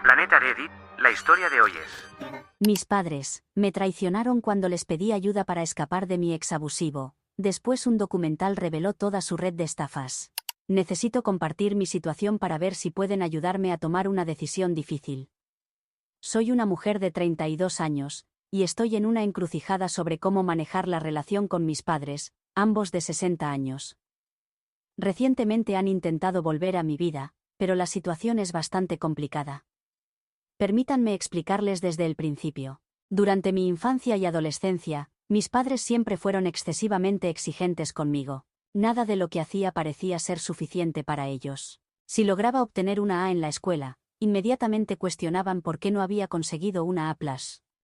Planeta Reddit, la historia de hoy es... Mis padres me traicionaron cuando les pedí ayuda para escapar de mi ex abusivo. Después un documental reveló toda su red de estafas. Necesito compartir mi situación para ver si pueden ayudarme a tomar una decisión difícil. Soy una mujer de 32 años, y estoy en una encrucijada sobre cómo manejar la relación con mis padres, ambos de 60 años. Recientemente han intentado volver a mi vida, pero la situación es bastante complicada. Permítanme explicarles desde el principio. Durante mi infancia y adolescencia, mis padres siempre fueron excesivamente exigentes conmigo. Nada de lo que hacía parecía ser suficiente para ellos. Si lograba obtener una A en la escuela, inmediatamente cuestionaban por qué no había conseguido una A+.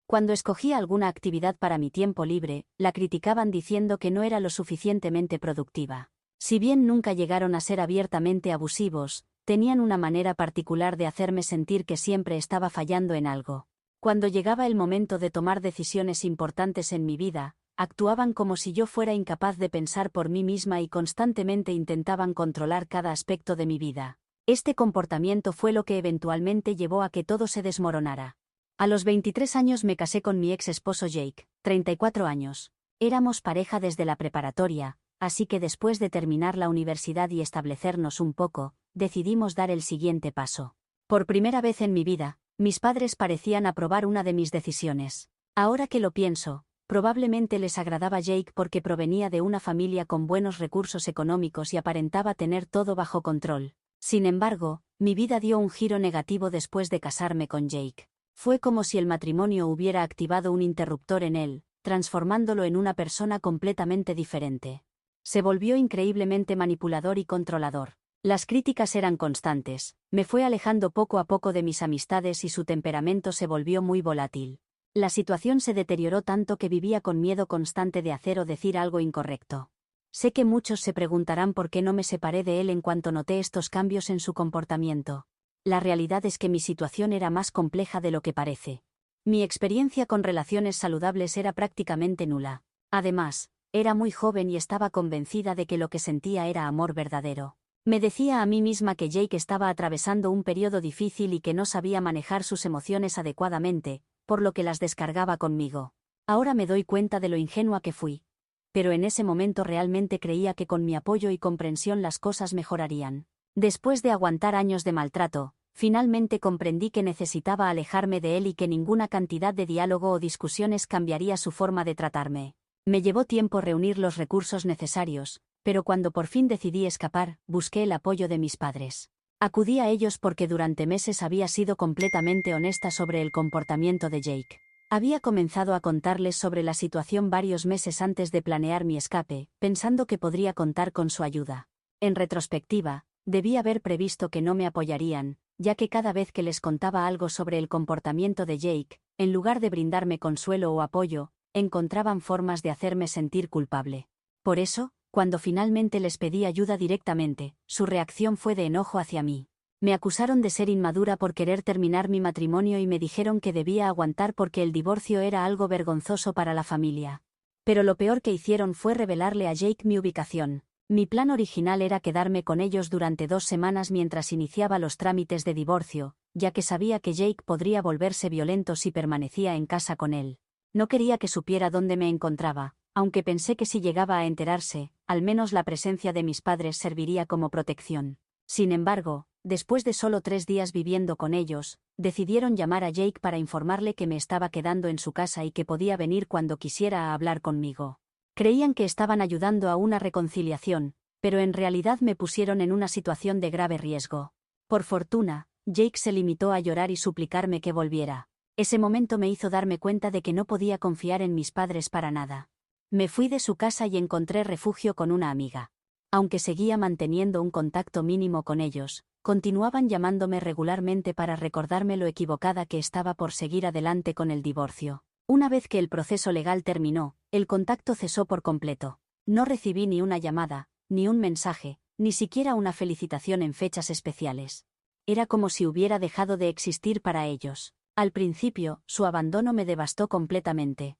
Cuando escogía alguna actividad para mi tiempo libre, la criticaban diciendo que no era lo suficientemente productiva. Si bien nunca llegaron a ser abiertamente abusivos, tenían una manera particular de hacerme sentir que siempre estaba fallando en algo. Cuando llegaba el momento de tomar decisiones importantes en mi vida, actuaban como si yo fuera incapaz de pensar por mí misma y constantemente intentaban controlar cada aspecto de mi vida. Este comportamiento fue lo que eventualmente llevó a que todo se desmoronara. A los 23 años me casé con mi ex esposo Jake, 34 años. Éramos pareja desde la preparatoria, así que después de terminar la universidad y establecernos un poco, decidimos dar el siguiente paso. Por primera vez en mi vida, mis padres parecían aprobar una de mis decisiones. Ahora que lo pienso, probablemente les agradaba Jake porque provenía de una familia con buenos recursos económicos y aparentaba tener todo bajo control. Sin embargo, mi vida dio un giro negativo después de casarme con Jake. Fue como si el matrimonio hubiera activado un interruptor en él, transformándolo en una persona completamente diferente. Se volvió increíblemente manipulador y controlador. Las críticas eran constantes, me fue alejando poco a poco de mis amistades y su temperamento se volvió muy volátil. La situación se deterioró tanto que vivía con miedo constante de hacer o decir algo incorrecto. Sé que muchos se preguntarán por qué no me separé de él en cuanto noté estos cambios en su comportamiento. La realidad es que mi situación era más compleja de lo que parece. Mi experiencia con relaciones saludables era prácticamente nula. Además, era muy joven y estaba convencida de que lo que sentía era amor verdadero. Me decía a mí misma que Jake estaba atravesando un periodo difícil y que no sabía manejar sus emociones adecuadamente, por lo que las descargaba conmigo. Ahora me doy cuenta de lo ingenua que fui. Pero en ese momento realmente creía que con mi apoyo y comprensión las cosas mejorarían. Después de aguantar años de maltrato, finalmente comprendí que necesitaba alejarme de él y que ninguna cantidad de diálogo o discusiones cambiaría su forma de tratarme. Me llevó tiempo reunir los recursos necesarios, pero cuando por fin decidí escapar, busqué el apoyo de mis padres. Acudí a ellos porque durante meses había sido completamente honesta sobre el comportamiento de Jake. Había comenzado a contarles sobre la situación varios meses antes de planear mi escape, pensando que podría contar con su ayuda. En retrospectiva, debí haber previsto que no me apoyarían, ya que cada vez que les contaba algo sobre el comportamiento de Jake, en lugar de brindarme consuelo o apoyo, encontraban formas de hacerme sentir culpable. Por eso, cuando finalmente les pedí ayuda directamente, su reacción fue de enojo hacia mí. Me acusaron de ser inmadura por querer terminar mi matrimonio y me dijeron que debía aguantar porque el divorcio era algo vergonzoso para la familia. Pero lo peor que hicieron fue revelarle a Jake mi ubicación. Mi plan original era quedarme con ellos durante 2 semanas mientras iniciaba los trámites de divorcio, ya que sabía que Jake podría volverse violento si permanecía en casa con él. No quería que supiera dónde me encontraba, aunque pensé que si llegaba a enterarse, al menos la presencia de mis padres serviría como protección. Sin embargo, después de solo 3 días viviendo con ellos, decidieron llamar a Jake para informarle que me estaba quedando en su casa y que podía venir cuando quisiera a hablar conmigo. Creían que estaban ayudando a una reconciliación, pero en realidad me pusieron en una situación de grave riesgo. Por fortuna, Jake se limitó a llorar y suplicarme que volviera. Ese momento me hizo darme cuenta de que no podía confiar en mis padres para nada. Me fui de su casa y encontré refugio con una amiga. Aunque seguía manteniendo un contacto mínimo con ellos, continuaban llamándome regularmente para recordarme lo equivocada que estaba por seguir adelante con el divorcio. Una vez que el proceso legal terminó, el contacto cesó por completo. No recibí ni una llamada, ni un mensaje, ni siquiera una felicitación en fechas especiales. Era como si hubiera dejado de existir para ellos. Al principio, su abandono me devastó completamente.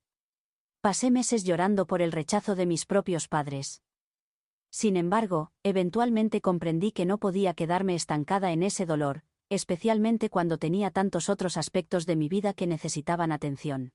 Pasé meses llorando por el rechazo de mis propios padres. Sin embargo, eventualmente comprendí que no podía quedarme estancada en ese dolor, especialmente cuando tenía tantos otros aspectos de mi vida que necesitaban atención.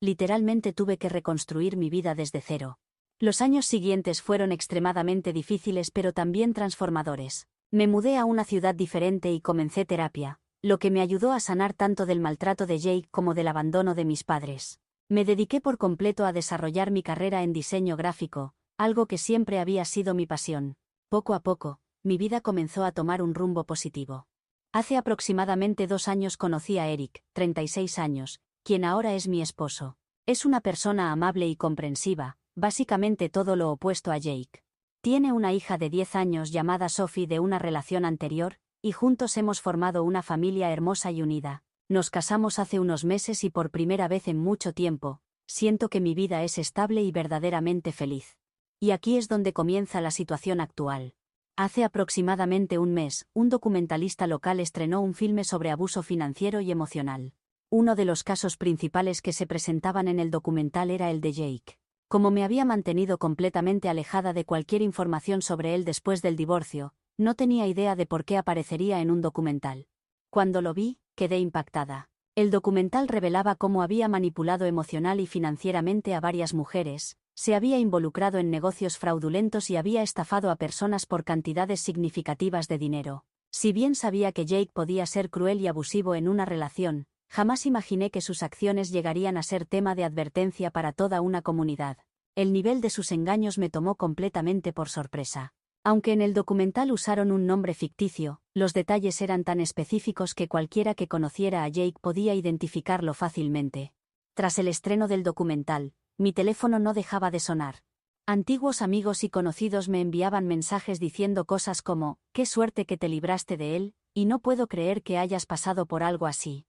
Literalmente tuve que reconstruir mi vida desde cero. Los años siguientes fueron extremadamente difíciles pero también transformadores. Me mudé a una ciudad diferente y comencé terapia, lo que me ayudó a sanar tanto del maltrato de Jake como del abandono de mis padres. Me dediqué por completo a desarrollar mi carrera en diseño gráfico, algo que siempre había sido mi pasión. Poco a poco, mi vida comenzó a tomar un rumbo positivo. Hace aproximadamente 2 años conocí a Eric, 36 años, quien ahora es mi esposo. Es una persona amable y comprensiva, básicamente todo lo opuesto a Jake. Tiene una hija de 10 años llamada Sophie de una relación anterior, y juntos hemos formado una familia hermosa y unida. Nos casamos hace unos meses y por primera vez en mucho tiempo, siento que mi vida es estable y verdaderamente feliz. Y aquí es donde comienza la situación actual. Hace aproximadamente un mes, un documentalista local estrenó un filme sobre abuso financiero y emocional. Uno de los casos principales que se presentaban en el documental era el de Jake. Como me había mantenido completamente alejada de cualquier información sobre él después del divorcio, no tenía idea de por qué aparecería en un documental. Cuando lo vi, quedé impactada. El documental revelaba cómo había manipulado emocional y financieramente a varias mujeres, se había involucrado en negocios fraudulentos y había estafado a personas por cantidades significativas de dinero. Si bien sabía que Jake podía ser cruel y abusivo en una relación, jamás imaginé que sus acciones llegarían a ser tema de advertencia para toda una comunidad. El nivel de sus engaños me tomó completamente por sorpresa. Aunque en el documental usaron un nombre ficticio, los detalles eran tan específicos que cualquiera que conociera a Jake podía identificarlo fácilmente. Tras el estreno del documental, mi teléfono no dejaba de sonar. Antiguos amigos y conocidos me enviaban mensajes diciendo cosas como, «Qué suerte que te libraste de él, y no puedo creer que hayas pasado por algo así».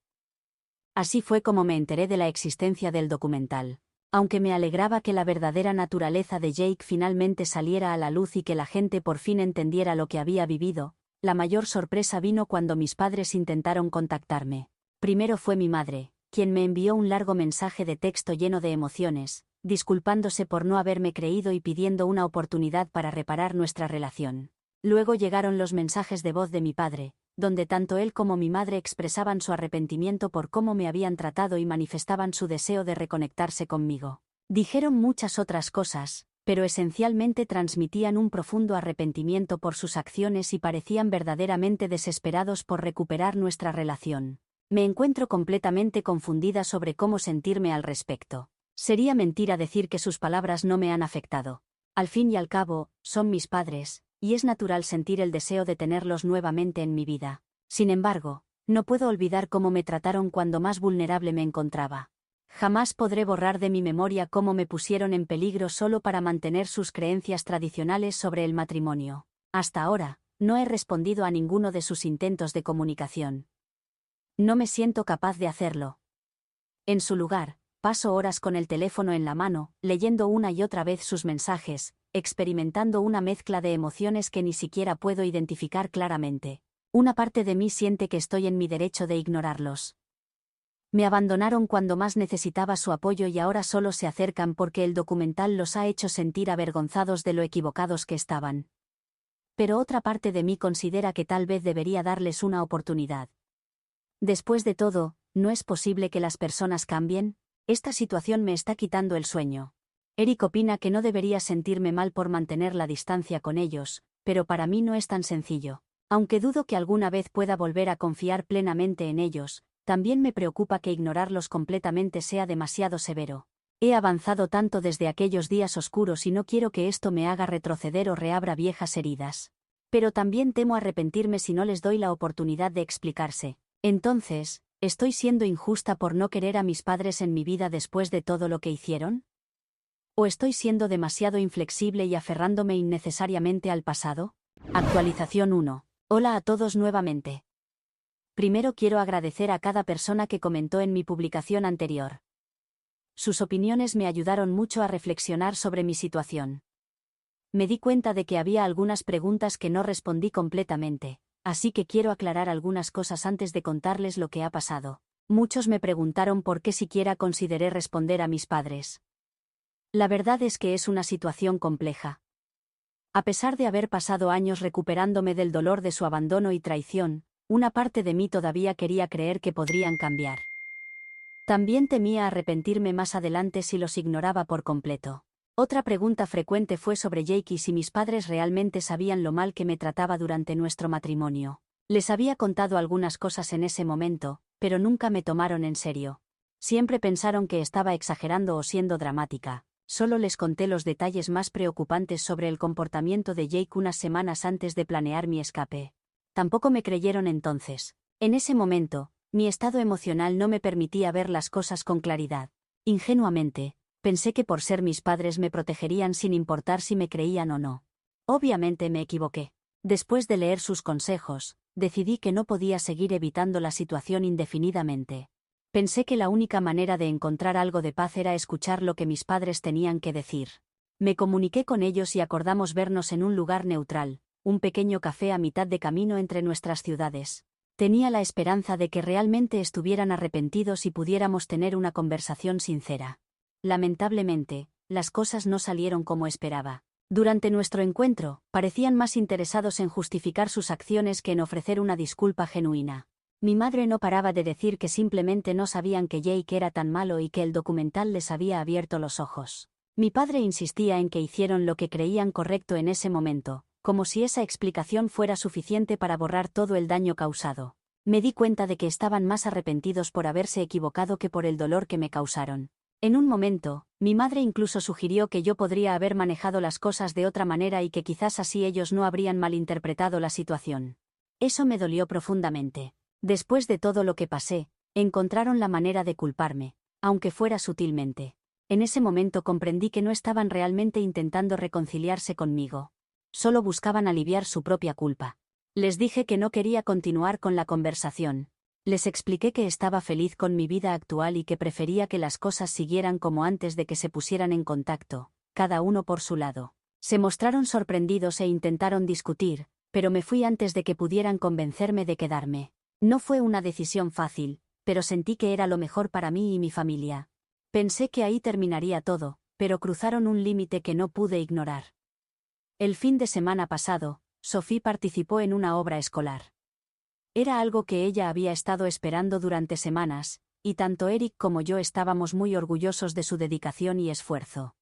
Así fue como me enteré de la existencia del documental. Aunque me alegraba que la verdadera naturaleza de Jake finalmente saliera a la luz y que la gente por fin entendiera lo que había vivido, la mayor sorpresa vino cuando mis padres intentaron contactarme. Primero fue mi madre, quien me envió un largo mensaje de texto lleno de emociones, disculpándose por no haberme creído y pidiendo una oportunidad para reparar nuestra relación. Luego llegaron los mensajes de voz de mi padre, donde tanto él como mi madre expresaban su arrepentimiento por cómo me habían tratado y manifestaban su deseo de reconectarse conmigo. Dijeron muchas otras cosas, pero esencialmente transmitían un profundo arrepentimiento por sus acciones y parecían verdaderamente desesperados por recuperar nuestra relación. Me encuentro completamente confundida sobre cómo sentirme al respecto. Sería mentira decir que sus palabras no me han afectado. Al fin y al cabo, son mis padres, y es natural sentir el deseo de tenerlos nuevamente en mi vida. Sin embargo, no puedo olvidar cómo me trataron cuando más vulnerable me encontraba. Jamás podré borrar de mi memoria cómo me pusieron en peligro solo para mantener sus creencias tradicionales sobre el matrimonio. Hasta ahora, no he respondido a ninguno de sus intentos de comunicación. No me siento capaz de hacerlo. En su lugar, paso horas con el teléfono en la mano, leyendo una y otra vez sus mensajes, experimentando una mezcla de emociones que ni siquiera puedo identificar claramente. Una parte de mí siente que estoy en mi derecho de ignorarlos. Me abandonaron cuando más necesitaba su apoyo y ahora solo se acercan porque el documental los ha hecho sentir avergonzados de lo equivocados que estaban. Pero otra parte de mí considera que tal vez debería darles una oportunidad. Después de todo, ¿no es posible que las personas cambien? Esta situación me está quitando el sueño. Eric opina que no debería sentirme mal por mantener la distancia con ellos, pero para mí no es tan sencillo. Aunque dudo que alguna vez pueda volver a confiar plenamente en ellos, también me preocupa que ignorarlos completamente sea demasiado severo. He avanzado tanto desde aquellos días oscuros y no quiero que esto me haga retroceder o reabra viejas heridas. Pero también temo arrepentirme si no les doy la oportunidad de explicarse. Entonces, ¿estoy siendo injusta por no querer a mis padres en mi vida después de todo lo que hicieron? ¿O estoy siendo demasiado inflexible y aferrándome innecesariamente al pasado? Actualización 1. Hola a todos nuevamente. Primero quiero agradecer a cada persona que comentó en mi publicación anterior. Sus opiniones me ayudaron mucho a reflexionar sobre mi situación. Me di cuenta de que había algunas preguntas que no respondí completamente. Así que quiero aclarar algunas cosas antes de contarles lo que ha pasado. Muchos me preguntaron por qué siquiera consideré responder a mis padres. La verdad es que es una situación compleja. A pesar de haber pasado años recuperándome del dolor de su abandono y traición, Una parte de mí todavía quería creer que podrían cambiar. También temía arrepentirme más adelante si los ignoraba por completo. Otra pregunta frecuente fue sobre Jake y si mis padres realmente sabían lo mal que me trataba durante nuestro matrimonio. Les había contado algunas cosas en ese momento, pero nunca me tomaron en serio. Siempre pensaron que estaba exagerando o siendo dramática. Solo les conté los detalles más preocupantes sobre el comportamiento de Jake unas semanas antes de planear mi escape. Tampoco me creyeron entonces. En ese momento, mi estado emocional no me permitía ver las cosas con claridad. Ingenuamente, pensé que por ser mis padres me protegerían sin importar si me creían o no. Obviamente me equivoqué. Después de leer sus consejos, decidí que no podía seguir evitando la situación indefinidamente. Pensé que la única manera de encontrar algo de paz era escuchar lo que mis padres tenían que decir. Me comuniqué con ellos y acordamos vernos en un lugar neutral, un pequeño café a mitad de camino entre nuestras ciudades. Tenía la esperanza de que realmente estuvieran arrepentidos y pudiéramos tener una conversación sincera. Lamentablemente, las cosas no salieron como esperaba. Durante nuestro encuentro, parecían más interesados en justificar sus acciones que en ofrecer una disculpa genuina. Mi madre no paraba de decir que simplemente no sabían que Jake era tan malo y que el documental les había abierto los ojos. Mi padre insistía en que hicieron lo que creían correcto en ese momento, como si esa explicación fuera suficiente para borrar todo el daño causado. Me di cuenta de que estaban más arrepentidos por haberse equivocado que por el dolor que me causaron. En un momento, mi madre incluso sugirió que yo podría haber manejado las cosas de otra manera y que quizás así ellos no habrían malinterpretado la situación. Eso me dolió profundamente. Después de todo lo que pasé, encontraron la manera de culparme, aunque fuera sutilmente. En ese momento comprendí que no estaban realmente intentando reconciliarse conmigo. Solo buscaban aliviar su propia culpa. Les dije que no quería continuar con la conversación. Les expliqué que estaba feliz con mi vida actual y que prefería que las cosas siguieran como antes de que se pusieran en contacto, cada uno por su lado. Se mostraron sorprendidos e intentaron discutir, pero me fui antes de que pudieran convencerme de quedarme. No fue una decisión fácil, pero sentí que era lo mejor para mí y mi familia. Pensé que ahí terminaría todo, pero cruzaron un límite que no pude ignorar. El fin de semana pasado, Sophie participó en una obra escolar. Era algo que ella había estado esperando durante semanas, y tanto Eric como yo estábamos muy orgullosos de su dedicación y esfuerzo.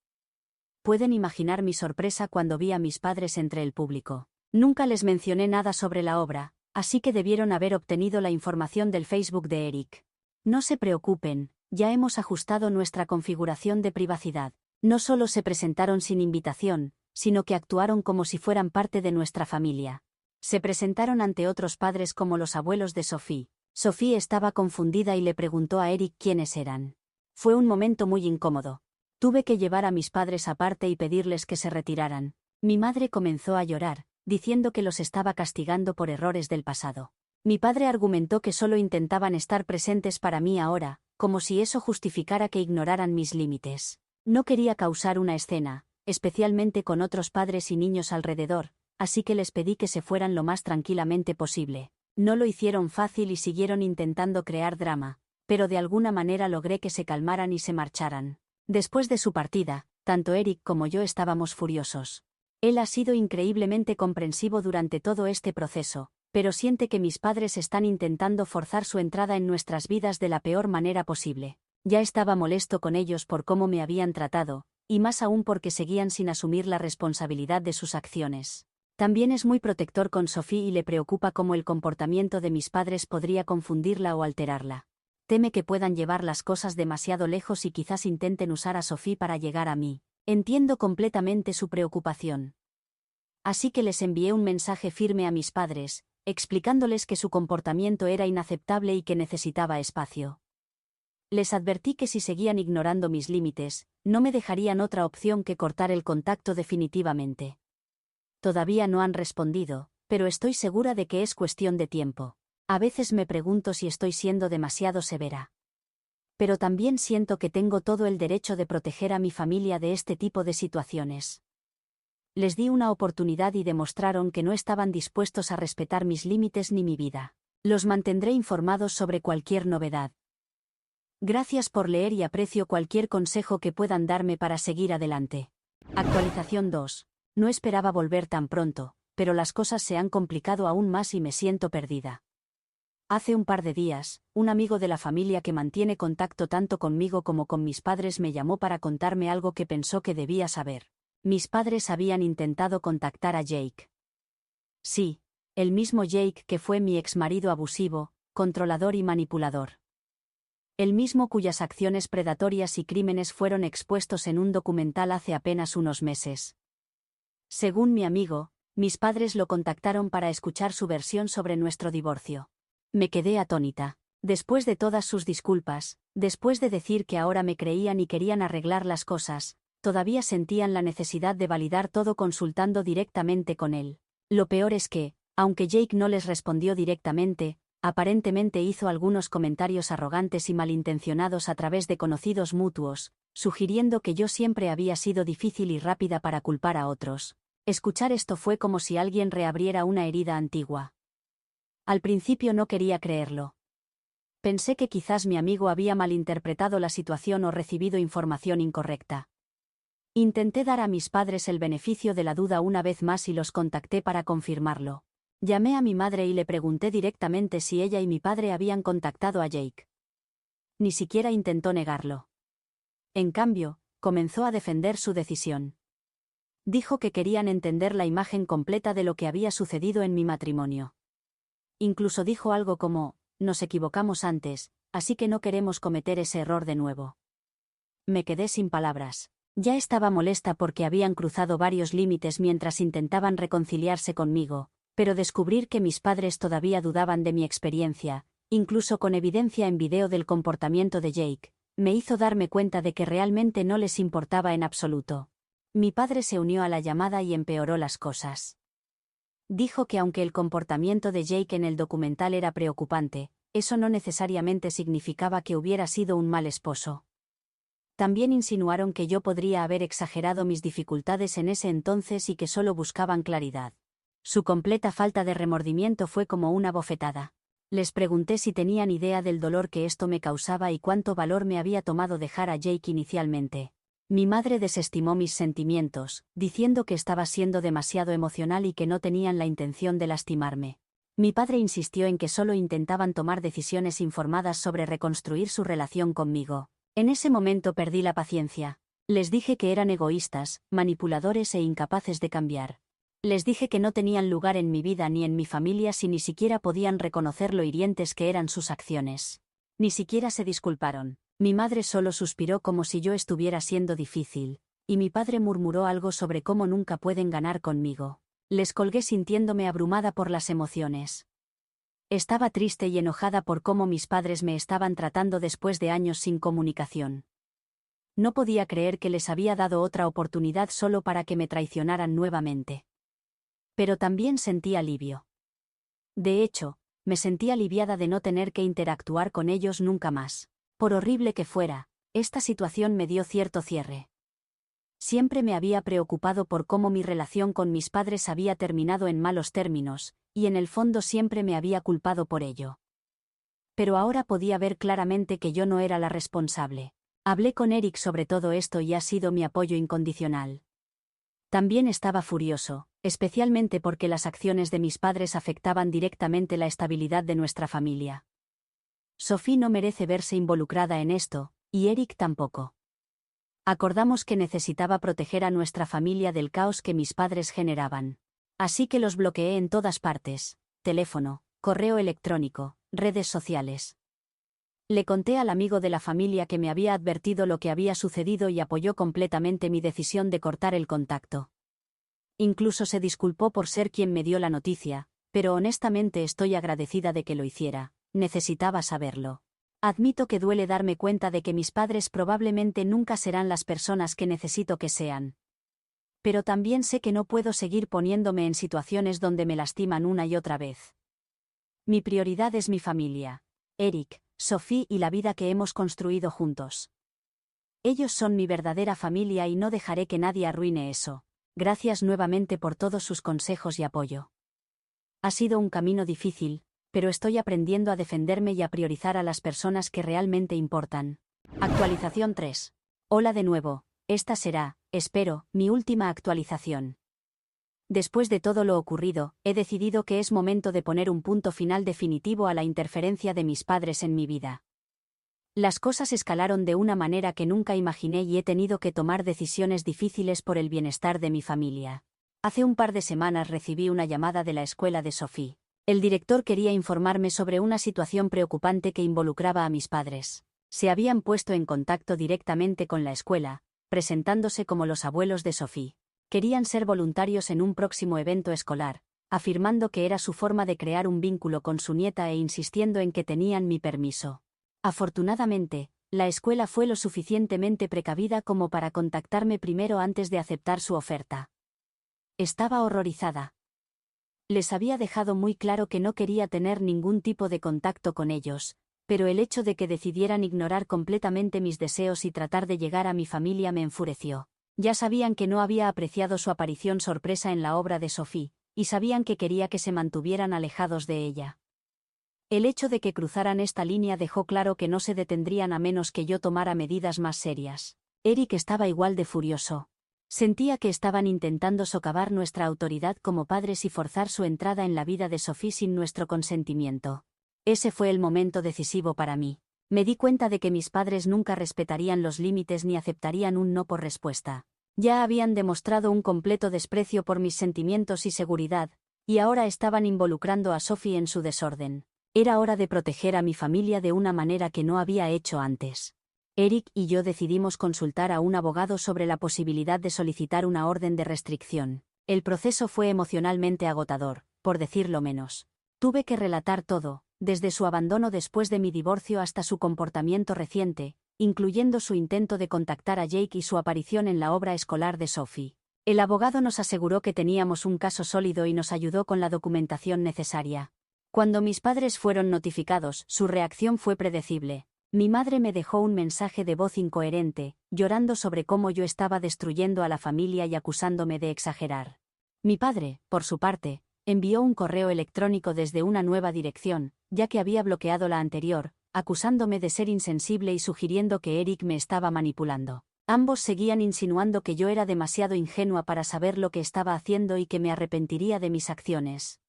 Pueden imaginar mi sorpresa cuando vi a mis padres entre el público. Nunca les mencioné nada sobre la obra, así que debieron haber obtenido la información del Facebook de Eric. No se preocupen, ya hemos ajustado nuestra configuración de privacidad. No solo se presentaron sin invitación, sino que actuaron como si fueran parte de nuestra familia. Se presentaron ante otros padres como los abuelos de Sophie. Sophie estaba confundida y le preguntó a Eric quiénes eran. Fue un momento muy incómodo. Tuve que llevar a mis padres aparte y pedirles que se retiraran. Mi madre comenzó a llorar, diciendo que los estaba castigando por errores del pasado. Mi padre argumentó que solo intentaban estar presentes para mí ahora, como si eso justificara que ignoraran mis límites. No quería causar una escena, especialmente con otros padres y niños alrededor, así que les pedí que se fueran lo más tranquilamente posible. No lo hicieron fácil y siguieron intentando crear drama, pero de alguna manera logré que se calmaran y se marcharan. Después de su partida, tanto Eric como yo estábamos furiosos. Él ha sido increíblemente comprensivo durante todo este proceso, pero siente que mis padres están intentando forzar su entrada en nuestras vidas de la peor manera posible. Ya estaba molesto con ellos por cómo me habían tratado, y más aún porque seguían sin asumir la responsabilidad de sus acciones. También es muy protector con Sophie y le preocupa cómo el comportamiento de mis padres podría confundirla o alterarla. Teme que puedan llevar las cosas demasiado lejos y quizás intenten usar a Sophie para llegar a mí. Entiendo completamente su preocupación. Así que les envié un mensaje firme a mis padres, explicándoles que su comportamiento era inaceptable y que necesitaba espacio. Les advertí que si seguían ignorando mis límites, no me dejarían otra opción que cortar el contacto definitivamente. Todavía no han respondido, pero estoy segura de que es cuestión de tiempo. A veces me pregunto si estoy siendo demasiado severa. Pero también siento que tengo todo el derecho de proteger a mi familia de este tipo de situaciones. Les di una oportunidad y demostraron que no estaban dispuestos a respetar mis límites ni mi vida. Los mantendré informados sobre cualquier novedad. Gracias por leer y aprecio cualquier consejo que puedan darme para seguir adelante. Actualización 2. No esperaba volver tan pronto, pero las cosas se han complicado aún más y me siento perdida. Hace un par de días, un amigo de la familia que mantiene contacto tanto conmigo como con mis padres me llamó para contarme algo que pensó que debía saber. Mis padres habían intentado contactar a Jake. Sí, el mismo Jake que fue mi exmarido abusivo, controlador y manipulador. El mismo cuyas acciones predatorias y crímenes fueron expuestos en un documental hace apenas unos meses. Según mi amigo, mis padres lo contactaron para escuchar su versión sobre nuestro divorcio. Me quedé atónita. Después de todas sus disculpas, después de decir que ahora me creían y querían arreglar las cosas, todavía sentían la necesidad de validar todo consultando directamente con él. Lo peor es que, aunque Jake no les respondió directamente, aparentemente hizo algunos comentarios arrogantes y malintencionados a través de conocidos mutuos, sugiriendo que yo siempre había sido difícil y rápida para culpar a otros. Escuchar esto fue como si alguien reabriera una herida antigua. Al principio no quería creerlo. Pensé que quizás mi amigo había malinterpretado la situación o recibido información incorrecta. Intenté dar a mis padres el beneficio de la duda una vez más y los contacté para confirmarlo. Llamé a mi madre y le pregunté directamente si ella y mi padre habían contactado a Jake. Ni siquiera intentó negarlo. En cambio, comenzó a defender su decisión. Dijo que querían entender la imagen completa de lo que había sucedido en mi matrimonio. Incluso dijo algo como, nos equivocamos antes, así que no queremos cometer ese error de nuevo. Me quedé sin palabras. Ya estaba molesta porque habían cruzado varios límites mientras intentaban reconciliarse conmigo, pero descubrir que mis padres todavía dudaban de mi experiencia, incluso con evidencia en video del comportamiento de Jake, me hizo darme cuenta de que realmente no les importaba en absoluto. Mi padre se unió a la llamada y empeoró las cosas. Dijo que aunque el comportamiento de Jake en el documental era preocupante, eso no necesariamente significaba que hubiera sido un mal esposo. También insinuaron que yo podría haber exagerado mis dificultades en ese entonces y que solo buscaban claridad. Su completa falta de remordimiento fue como una bofetada. Les pregunté si tenían idea del dolor que esto me causaba y cuánto valor me había tomado dejar a Jake inicialmente. Mi madre desestimó mis sentimientos, diciendo que estaba siendo demasiado emocional y que no tenían la intención de lastimarme. Mi padre insistió en que solo intentaban tomar decisiones informadas sobre reconstruir su relación conmigo. En ese momento perdí la paciencia. Les dije que eran egoístas, manipuladores e incapaces de cambiar. Les dije que no tenían lugar en mi vida ni en mi familia si ni siquiera podían reconocer lo hirientes que eran sus acciones. Ni siquiera se disculparon. Mi madre solo suspiró como si yo estuviera siendo difícil, y mi padre murmuró algo sobre cómo nunca pueden ganar conmigo. Les colgué sintiéndome abrumada por las emociones. Estaba triste y enojada por cómo mis padres me estaban tratando después de años sin comunicación. No podía creer que les había dado otra oportunidad solo para que me traicionaran nuevamente. Pero también sentí alivio. De hecho, me sentí aliviada de no tener que interactuar con ellos nunca más. Por horrible que fuera, esta situación me dio cierto cierre. Siempre me había preocupado por cómo mi relación con mis padres había terminado en malos términos, y en el fondo siempre me había culpado por ello. Pero ahora podía ver claramente que yo no era la responsable. Hablé con Eric sobre todo esto y ha sido mi apoyo incondicional. También estaba furioso, especialmente porque las acciones de mis padres afectaban directamente la estabilidad de nuestra familia. Sophie no merece verse involucrada en esto, y Eric tampoco. Acordamos que necesitaba proteger a nuestra familia del caos que mis padres generaban. Así que los bloqueé en todas partes: teléfono, correo electrónico, redes sociales. Le conté al amigo de la familia que me había advertido lo que había sucedido y apoyó completamente mi decisión de cortar el contacto. Incluso se disculpó por ser quien me dio la noticia, pero honestamente estoy agradecida de que lo hiciera. Necesitaba saberlo. Admito que duele darme cuenta de que mis padres probablemente nunca serán las personas que necesito que sean. Pero también sé que no puedo seguir poniéndome en situaciones donde me lastiman una y otra vez. Mi prioridad es mi familia, Eric, Sophie y la vida que hemos construido juntos. Ellos son mi verdadera familia y no dejaré que nadie arruine eso. Gracias nuevamente por todos sus consejos y apoyo. Ha sido un camino difícil, pero estoy aprendiendo a defenderme y a priorizar a las personas que realmente importan. Actualización 3. Hola de nuevo, esta será, espero, mi última actualización. Después de todo lo ocurrido, he decidido que es momento de poner un punto final definitivo a la interferencia de mis padres en mi vida. Las cosas escalaron de una manera que nunca imaginé y he tenido que tomar decisiones difíciles por el bienestar de mi familia. Hace un par de semanas recibí una llamada de la escuela de Sophie. El director quería informarme sobre una situación preocupante que involucraba a mis padres. Se habían puesto en contacto directamente con la escuela, presentándose como los abuelos de Sophie. Querían ser voluntarios en un próximo evento escolar, afirmando que era su forma de crear un vínculo con su nieta e insistiendo en que tenían mi permiso. Afortunadamente, la escuela fue lo suficientemente precavida como para contactarme primero antes de aceptar su oferta. Estaba horrorizada. Les había dejado muy claro que no quería tener ningún tipo de contacto con ellos, pero el hecho de que decidieran ignorar completamente mis deseos y tratar de llegar a mi familia me enfureció. Ya sabían que no había apreciado su aparición sorpresa en la obra de Sophie, y sabían que quería que se mantuvieran alejados de ella. El hecho de que cruzaran esta línea dejó claro que no se detendrían a menos que yo tomara medidas más serias. Eric estaba igual de furioso. Sentía que estaban intentando socavar nuestra autoridad como padres y forzar su entrada en la vida de Sophie sin nuestro consentimiento. Ese fue el momento decisivo para mí. Me di cuenta de que mis padres nunca respetarían los límites ni aceptarían un no por respuesta. Ya habían demostrado un completo desprecio por mis sentimientos y seguridad, y ahora estaban involucrando a Sophie en su desorden. Era hora de proteger a mi familia de una manera que no había hecho antes. Eric y yo decidimos consultar a un abogado sobre la posibilidad de solicitar una orden de restricción. El proceso fue emocionalmente agotador, por decirlo menos. Tuve que relatar todo, desde su abandono después de mi divorcio hasta su comportamiento reciente, incluyendo su intento de contactar a Jake y su aparición en la obra escolar de Sophie. El abogado nos aseguró que teníamos un caso sólido y nos ayudó con la documentación necesaria. Cuando mis padres fueron notificados, su reacción fue predecible. Mi madre me dejó un mensaje de voz incoherente, llorando sobre cómo yo estaba destruyendo a la familia y acusándome de exagerar. Mi padre, por su parte, envió un correo electrónico desde una nueva dirección, ya que había bloqueado la anterior, acusándome de ser insensible y sugiriendo que Eric me estaba manipulando. Ambos seguían insinuando que yo era demasiado ingenua para saber lo que estaba haciendo y que me arrepentiría de mis acciones.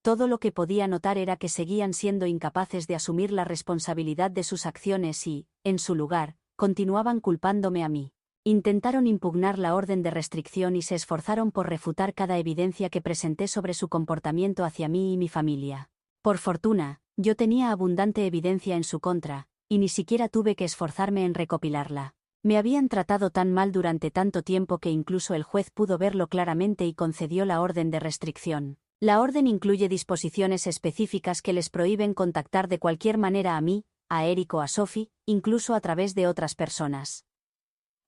Todo lo que podía notar era que seguían siendo incapaces de asumir la responsabilidad de sus acciones y, en su lugar, continuaban culpándome a mí. Intentaron impugnar la orden de restricción y se esforzaron por refutar cada evidencia que presenté sobre su comportamiento hacia mí y mi familia. Por fortuna, yo tenía abundante evidencia en su contra, y ni siquiera tuve que esforzarme en recopilarla. Me habían tratado tan mal durante tanto tiempo que incluso el juez pudo verlo claramente y concedió la orden de restricción. La orden incluye disposiciones específicas que les prohíben contactar de cualquier manera a mí, a Eric o a Sophie, incluso a través de otras personas.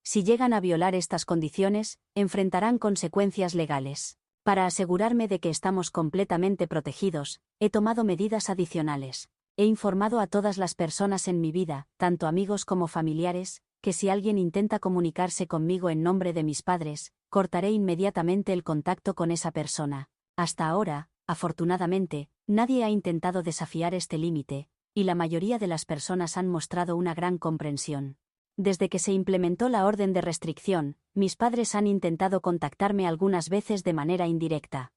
Si llegan a violar estas condiciones, enfrentarán consecuencias legales. Para asegurarme de que estamos completamente protegidos, he tomado medidas adicionales. He informado a todas las personas en mi vida, tanto amigos como familiares, que si alguien intenta comunicarse conmigo en nombre de mis padres, cortaré inmediatamente el contacto con esa persona. Hasta ahora, afortunadamente, nadie ha intentado desafiar este límite, y la mayoría de las personas han mostrado una gran comprensión. Desde que se implementó la orden de restricción, mis padres han intentado contactarme algunas veces de manera indirecta.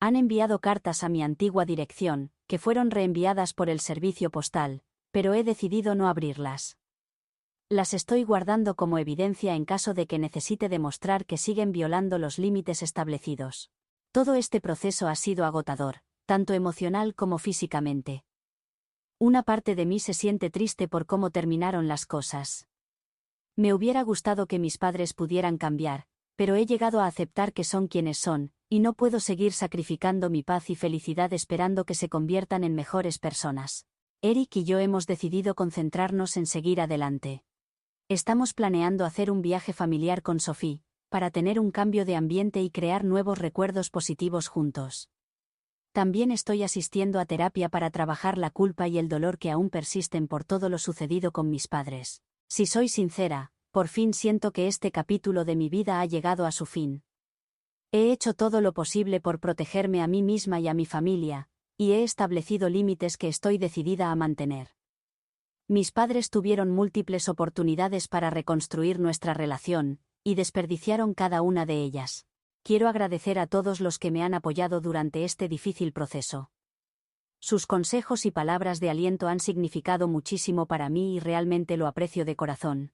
Han enviado cartas a mi antigua dirección, que fueron reenviadas por el servicio postal, pero he decidido no abrirlas. Las estoy guardando como evidencia en caso de que necesite demostrar que siguen violando los límites establecidos. Todo este proceso ha sido agotador, tanto emocional como físicamente. Una parte de mí se siente triste por cómo terminaron las cosas. Me hubiera gustado que mis padres pudieran cambiar, pero he llegado a aceptar que son quienes son, y no puedo seguir sacrificando mi paz y felicidad esperando que se conviertan en mejores personas. Eric y yo hemos decidido concentrarnos en seguir adelante. Estamos planeando hacer un viaje familiar con Sophie, para tener un cambio de ambiente y crear nuevos recuerdos positivos juntos. También estoy asistiendo a terapia para trabajar la culpa y el dolor que aún persisten por todo lo sucedido con mis padres. Si soy sincera, por fin siento que este capítulo de mi vida ha llegado a su fin. He hecho todo lo posible por protegerme a mí misma y a mi familia, y he establecido límites que estoy decidida a mantener. Mis padres tuvieron múltiples oportunidades para reconstruir nuestra relación, y desperdiciaron cada una de ellas. Quiero agradecer a todos los que me han apoyado durante este difícil proceso. Sus consejos y palabras de aliento han significado muchísimo para mí y realmente lo aprecio de corazón.